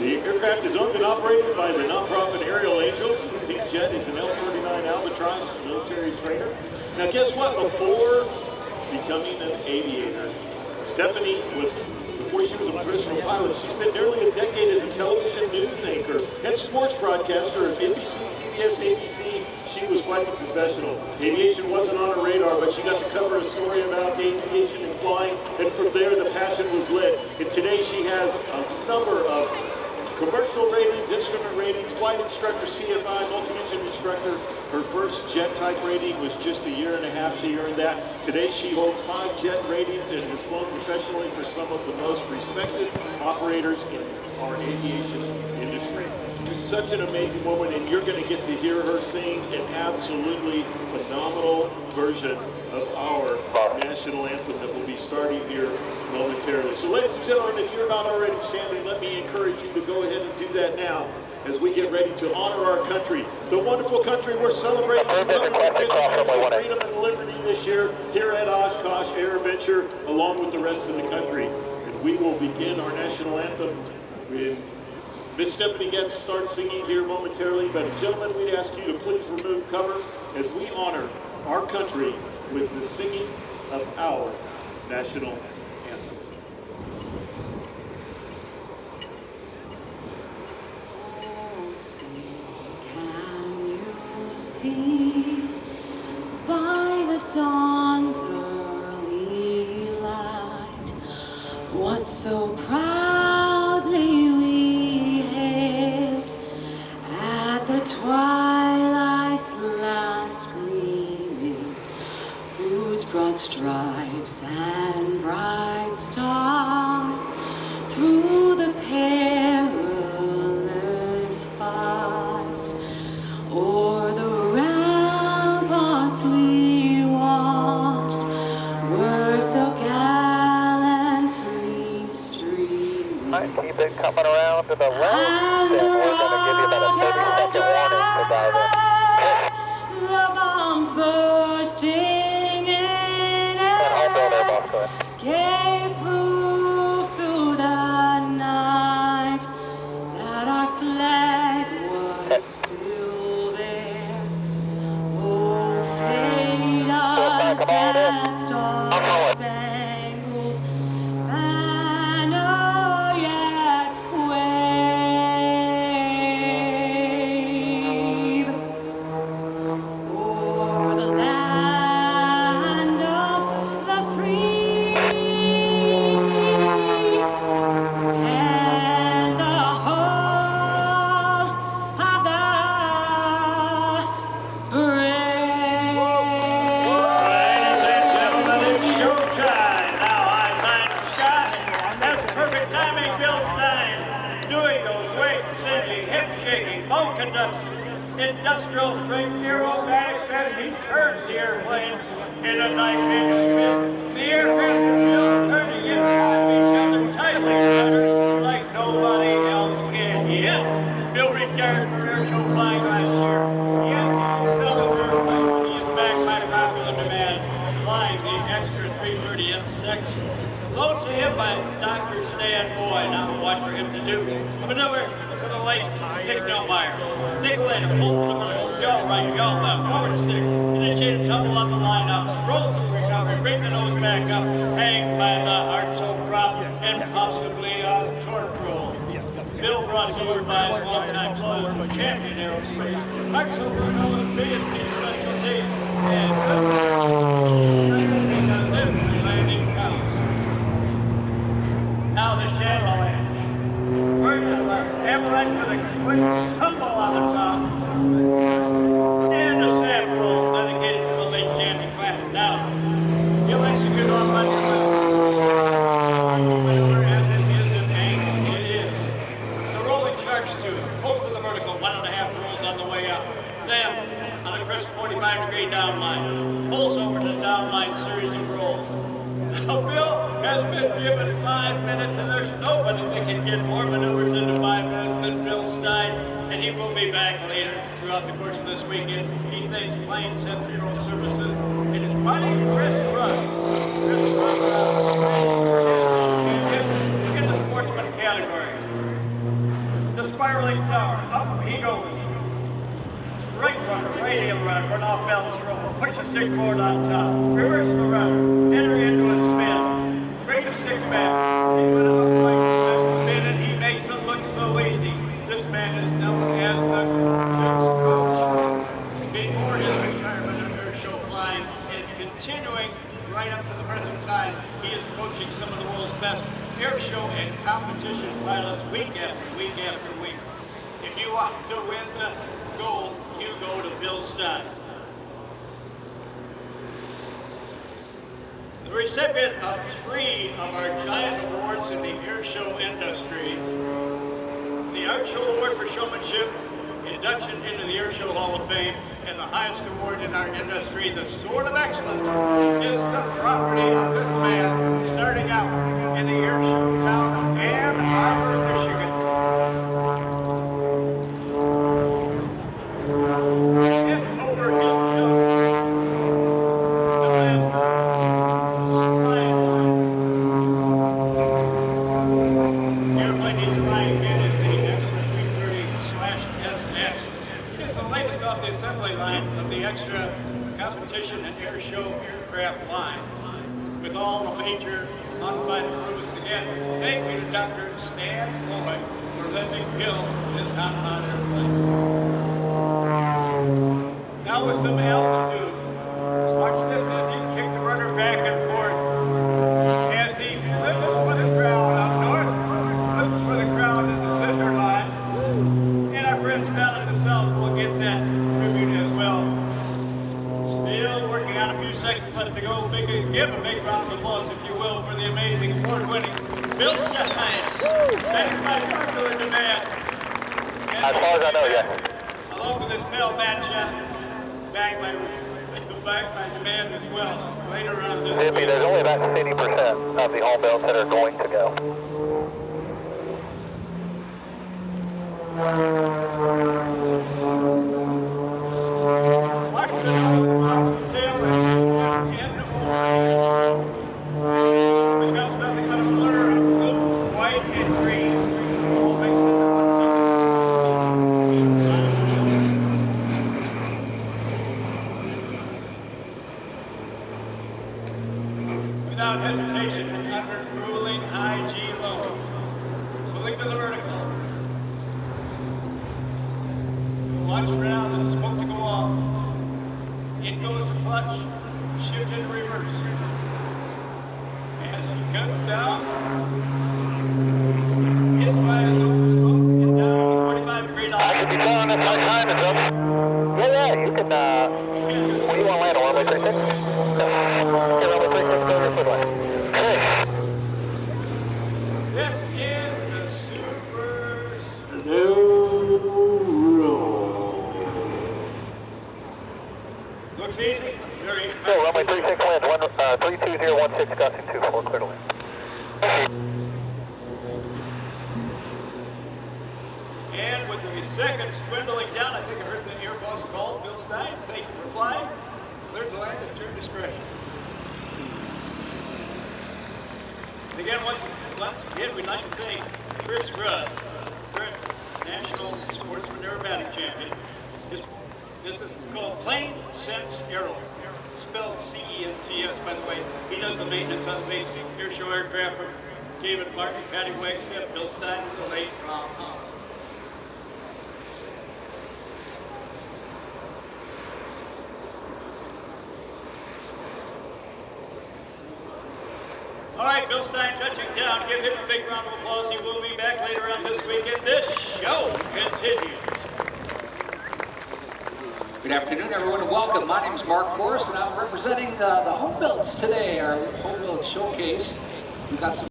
The aircraft is owned and operated by the nonprofit Aerial Angels. Pink Jet is an L-39 Albatross military trainer. Now guess what? Before becoming an aviator, Stephanie before she was a professional pilot, she spent nearly a decade as a television news anchor and sports broadcaster at NBC, CBS, ABC. She was quite the professional. Aviation wasn't on her radar, but she got to cover a story about aviation and flying, and from there the passion was lit. And today she has a number of commercial ratings, instrument ratings, flight instructor, CFI, multi-engine instructor. Her first jet type rating was just a year and a half. She earned that. Today she holds 5 jet ratings and has flown professionally for some of the most respected operators in our aviation industry. She's such an amazing woman, and you're going to get to hear her sing an absolutely phenomenal version of our national anthem that will be starting here momentarily. So ladies and gentlemen, if you're not already standing, let me encourage you to go ahead and do that now as we get ready to honor our country, the wonderful country we're celebrating freedom and liberty this year here at Oshkosh AirVenture, along with the rest of the country. And we will begin our national anthem when Miss Stephanie Goetz starts singing here momentarily. But gentlemen, we'd ask you to please remove cover as we honor our country with the singing of our national anthem. See by the dawn's early light what so proudly we hailed at the twilight's last gleaming, whose broad stripes and bright stars through the perilous fight o'er the ramparts we watched were so gallantly streaming. Might keep it coming around to the left, and we're going to give you about a 30-second warning to dive in. The bombs bursting in air gave proof through the night that our flag was still there. Oh, say does that Star Spangled Banner yet wave o'er the land of the free and the whole of the brave. Ladies and gentlemen, it's showtime. Now I'm Mike Scott. That's perfect timing, Bill Stein, doing those weight-sending, hip-shaking, bone-conducting, industrial-strength aerobatics as he turns the airplane in a nice spin. The aircraft is still turning inside each other tightly together like nobody else can. Yes, Bill retired from airshow flying last year. Yes, Bill is back by popular demand, flying the extra 330 F6. Loaned to him by Dr. Stan Boyd. Now watch for him to do. Maneuver to the late Dick Delmeyer. Dick later, pull to the middle, yaw right, yaw left, forward stick, initiate a tumble on the line up, roll to the recovery, bring the nose back up, hang by the heart so prop, and possibly a torque roll. Bill brought forward by his longtime close, champion aerospace. Hearts over and over, B&P specialty, and landing counts. Now the shallow end. First of all, avalanche with a quick tumble on the top. And a snap roll dedicated to the late Shanty class. Now, you'll execute on my maneuver as it is in angle. It is. The rolling charge to pull to the vertical, 1.5 rolls on the way up. Then, on a crisp 45-degree downline, pulls over the downline series of rolls. Now, Bill has been given 5 minutes, and there's nobody that can get more maneuvers into 5 minutes than Bill Stein, and he will be back later throughout the course of this weekend. He thanks Plane Sentinel Services and his buddy Chris Rush. Chris Rush in the sportsman category. spiraling tower. Up he goes. Right rudder, radial rudder, run off balance roll. Push the stick forward on top. Reverse the rudder. Enter into a spin. Bring the stick back. Into an upright spin, and he makes it look so easy. This man is known as the coach. Before his retirement on Airshow flying and continuing right up to the present time, he is coaching some of the world's best airshow and competition pilots week after week after week. If you want to win the gold, you go to Bill Stein. The recipient of 3 of our giant awards in the airshow industry, the Airshow Award for Showmanship, induction into the Airshow Hall of Fame, and the highest award in our industry, the Sword of Excellence, is the property of this man starting out in the airshow town of Ann Arbor, Michigan. It's over his the airplane he's flying in is the Extra 330/SS. It's the latest off the assembly line of the Extra competition and airshow aircraft line, with all the major modified improvements. Again, thank you to Dr. Stan Lloyd for letting Bill this hot airplane. Now with some altitude, watch this as he kicks the rudder back and forth as he flips for the ground up north, flips for the ground in the center line, and our friends down in the south will get that tribute as well. Still working on a few seconds left to go. Give a big round of applause, if you will, for the amazing award-winning Bill Stein. Backed by popular demand. As far as I know, yeah. Along with his pal match, backed by demand as well. Later on this Zippy, week. there's only about 50% of the home belts that are going to go. Watch the tail and becomes nothing but a blur of blue, white, and green. All mixed into one. Without hesitation, under ruling high G low. Swing to the vertical. Watch around the smoke to go off. In goes the clutch, shift in reverse. As he comes down, hit by his own smoke and down to 45-degree line. I should be telling us my time is up. Yeah, you can, what do you want to land on, 1x36? No. Yeah, 1x36, go to your footline. Okay. This is the Super No roll. Looks easy. Very So, runway 36 lands, 32016, gusting 24, clear to land. And with the seconds dwindling down, I think I heard the air boss call, Bill Stein. Thank you for flying. Clear to land at your discretion. And again, once again, we'd like to thank Chris Rudd, National Sportsman Aerobatic Champion. This is called Plain Sense Aero. Spelled C-E-N-T-S, by the way. He does the maintenance on basic airshow aircraft for David Martin, Patty Wagstaff, Bill Stein, and the late Ron Hall. All right, Bill Stein touching down. Give him a big round of applause. He will be back later on this week, and this show continues. Good afternoon, everyone, and welcome. My name is Mark Forrest, and I'm representing the home belts today, our home belt showcase. We've got some